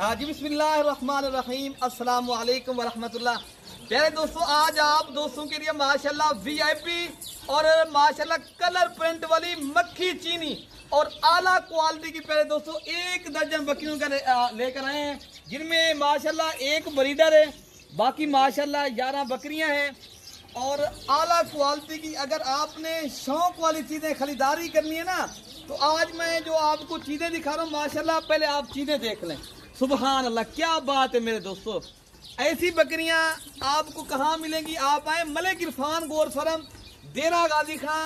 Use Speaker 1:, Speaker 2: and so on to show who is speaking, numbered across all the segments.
Speaker 1: जी बिस्मिल्लाहिर्रहमानिर्रहीम, अस्सलाम वालेकुम वरहमतुल्लाह। प्यारे दोस्तों, आज आप दोस्तों के लिए माशाल्लाह वीआईपी और माशाल्लाह कलर प्रिंट वाली मक्खी चीनी और आला क्वालिटी की प्यारे दोस्तों 1 दर्जन बकरियों का लेकर आए हैं, जिनमें माशाल्लाह एक ब्रीडर है, बाकी माशाल्लाह 11 बकरियां हैं और आला क्वालिटी की। अगर आपने शौक वाली चीज़ें खरीदारी करनी है ना, तो आज मैं जो आपको चीज़ें दिखा रहा हूँ माशाल्लाह, पहले आप चीज़ें देख लें। सुबहान अल्लाह, क्या बात है मेरे दोस्तों। ऐसी बकरियां आपको कहाँ मिलेंगी? आप आए मलिक इरफान गोर फार्म, देरा गाजी खां।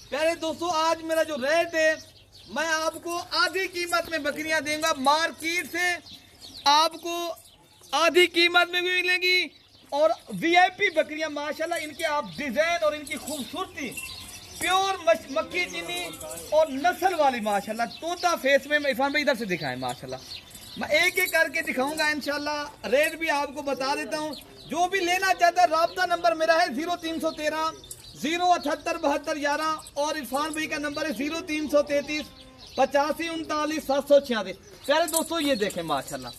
Speaker 1: प्यारे दोस्तों, आज मेरा जो रेट है, मैं आपको आधी कीमत में बकरियां दूंगा। मार्केट से आपको आधी कीमत में भी मिलेंगी और वीआईपी बकरियां माशाल्लाह, इनके आप डिजाइन और इनकी खूबसूरती, प्योर मक्खी चीनी और नस्ल वाली माशाल्लाह तोता फेस में। इरफान भाई इधर से दिखाएं माशाल्लाह, मैं एक एक करके दिखाऊंगा इंशाल्लाह। रेट भी आपको बता देता हूँ, जो भी लेना चाहता है राब्ता नंबर मेरा है 0313 078 72 11 और इरफान भाई का नंबर है 0333 85 39 746। प्यारे दोस्तों, ये देखें माशाल्लाह,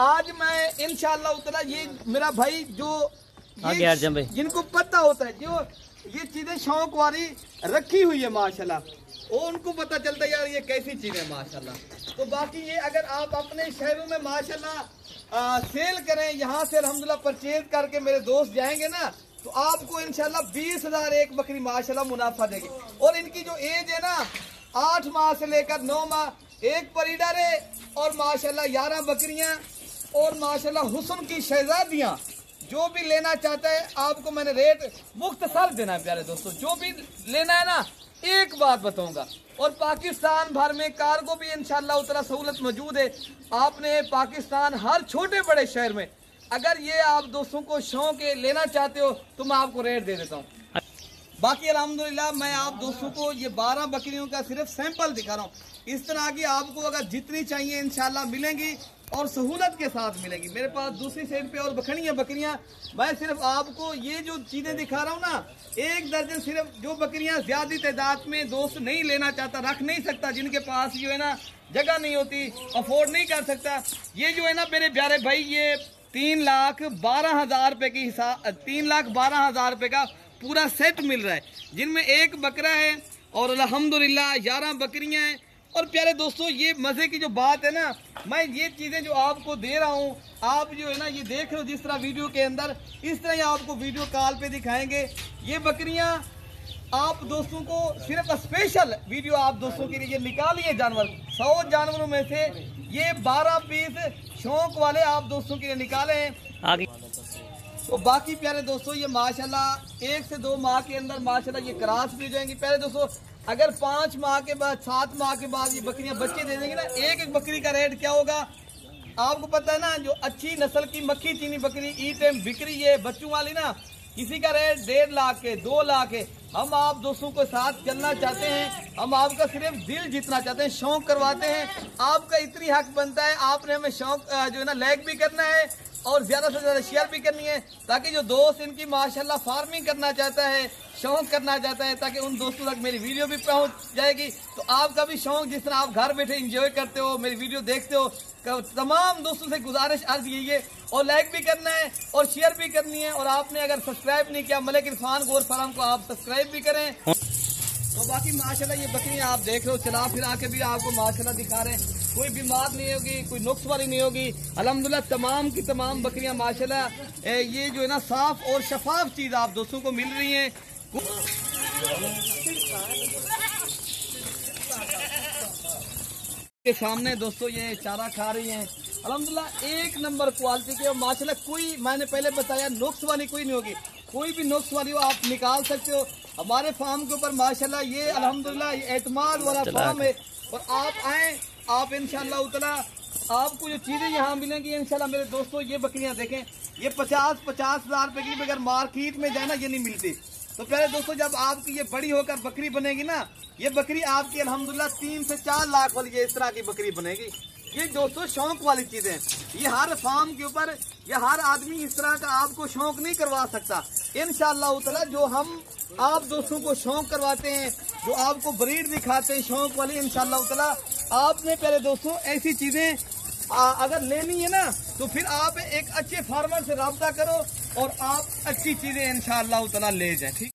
Speaker 1: आज मैं इंशाल्लाह उतना ये मेरा भाई जो जिनको पता होता है, जो ये चीजें शौक वाली रखी हुई है माशाल्लाह, वो उनको पता चलता है यार ये कैसी चीज है माशाल्लाह। तो बाकी ये अगर आप अपने शहरों में माशाल्लाह सेल करें, यहाँ से अल्हम्दुलिल्लाह परचेज करके मेरे दोस्त जाएंगे ना, तो आपको इंशाल्लाह 20,000 एक बकरी माशाल्लाह मुनाफा देगी। और इनकी जो एज है ना, 8 माह से लेकर 9 माह, एक परिडर है और माशाल्लाह 11 बकरियां और माशाल्लाह हुस्न की शहजादियां। जो भी लेना चाहता है आपको मैंने रेट मुख्तसर देना है प्यारे दोस्तों। जो भी लेना है ना, एक बात बताऊंगा, और पाकिस्तान भर में कार्गो भी इंशाल्लाह उतना सहूलत मौजूद है। आपने पाकिस्तान हर छोटे बड़े शहर में अगर ये आप दोस्तों को शौक है लेना चाहते हो, तो मैं आपको रेट दे देता हूँ। बाकी अल्हम्दुलिल्लाह मैं आप दोस्तों को ये 12 बकरियों का सिर्फ सैंपल दिखा रहा हूँ। इस तरह की आपको अगर जितनी चाहिए इंशाल्लाह मिलेंगी और सहूलत के साथ मिलेगी। मेरे पास दूसरी साइड पे और बखड़ियाँ बकरियाँ, मैं सिर्फ आपको ये जो चीज़ें दिखा रहा हूँ ना, 1 दर्जन सिर्फ जो बकरियाँ ज्यादा तादाद में दोस्त नहीं लेना चाहता, रख नहीं सकता, जिनके पास जो है ना जगह नहीं होती, अफोर्ड नहीं कर सकता, ये जो है ना मेरे प्यारे भाई, ये 3,12,000 रुपये की हिसाब 3,12,000 रुपये का पूरा सेट मिल रहा है, जिनमें एक बकरा है और अल्हम्दुलिल्लाह 11 बकरियाँ हैं। और प्यारे दोस्तों, ये मज़े की जो बात है ना, मैं ये चीज़ें जो आपको दे रहा हूँ, आप जो है ना ये देख रहे हो जिस तरह वीडियो के अंदर, इस तरह ही आपको वीडियो कॉल पे दिखाएंगे। ये बकरियाँ आप दोस्तों को सिर्फ स्पेशल वीडियो आप दोस्तों के लिए निकालिए जानवर, 100 जानवरों में से ये 12 पीस शौक वाले आप दोस्तों के लिए निकाले हैं आगे। तो बाकी प्यारे दोस्तों, ये माशाल्लाह 1 से 2 माह के अंदर माशाल्लाह ये क्रॉस भी हो जाएंगी। प्यारे दोस्तों, अगर 5 माह के बाद 7 माह के बाद ये बकरियां बच्चे दे देंगी ना, एक एक बकरी का रेट क्या होगा आपको पता है ना। जो अच्छी नस्ल की मक्खी चीनी बकरी ई टाइम बिक्री है बच्चों वाली ना, किसी का रेट 1.5 लाख के 2 लाख है। हम आप दोस्तों को साथ चलना चाहते हैं, हम आपका सिर्फ दिल जीतना चाहते हैं, शौक करवाते हैं। आपका इतनी हक बनता है, आपने हमें शौक जो है ना लाइक भी करना है और ज्यादा से ज्यादा शेयर भी करनी है, ताकि जो दोस्त इनकी माशाल्लाह फार्मिंग करना चाहता है, शौक करना चाहता है, ताकि उन दोस्तों तक मेरी वीडियो भी पहुंच जाएगी। तो आपका भी शौक, जिस तरह आप घर बैठे एंजॉय करते हो, मेरी वीडियो देखते हो, तमाम दोस्तों से गुजारिश अर्ज यही है, और लाइक भी करना है और शेयर भी करनी है। और आपने अगर सब्सक्राइब नहीं किया मलिक इरफान गोर फार्म को, आप सब्सक्राइब भी करें। तो बाकी माशाल्लाह ये बकरियां आप देख रहे हो, चला फिरा के भी आपको माशाल्लाह दिखा रहे हैं, कोई बीमार नहीं होगी, कोई नुक्स वाली नहीं होगी। अल्हम्दुलिल्लाह तमाम की तमाम बकरियां माशाल्लाह ये जो है ना साफ और शफाफ चीज़ आप दोस्तों को मिल रही है। के सामने दोस्तों ये चारा खा रही हैं, अल्हम्दुलिल्लाह 1 नंबर क्वालिटी के माशाल्लाह। कोई मैंने पहले बताया नुक्स वाली कोई नहीं होगी, कोई भी नुक्स वाली हो आप निकाल सकते हो। हमारे फार्म के ऊपर माशाल्लाह ये अल्हम्दुलिल्लाह एतमाद वाला फार्म है, और आप आए, आप इंशाल्लाह उतना आपको जो चीज़ें यहाँ मिलेंगी इंशाल्लाह। मेरे दोस्तों, ये बकरियाँ देखें, ये 50-50 हज़ार रुपये की बगैर मार्केट में जाए ना ये नहीं मिलती। तो प्यारे दोस्तों, जब आपकी ये बड़ी होकर बकरी बनेगी ना, ये बकरी आपकी अल्हम्दुलिल्लाह 3 से 4 लाख वाली ये इस तरह की बकरी बनेगी। ये दोस्तों शौक वाली चीजें हैं, ये हर फार्म के ऊपर या हर आदमी इस तरह का आपको शौक नहीं करवा सकता। इंशाअल्लाह ताला जो हम आप दोस्तों को शौक करवाते हैं, जो आपको ब्रीड दिखाते हैं शौक वाली, इंशाअल्लाह ताला आपने प्यारे दोस्तों ऐसी चीजें अगर लेनी है ना तो फिर आप एक अच्छे फार्मर से रब्ता करो और आप अच्छी चीजें इंशाअल्लाह ताला ले जाएं। ठीक।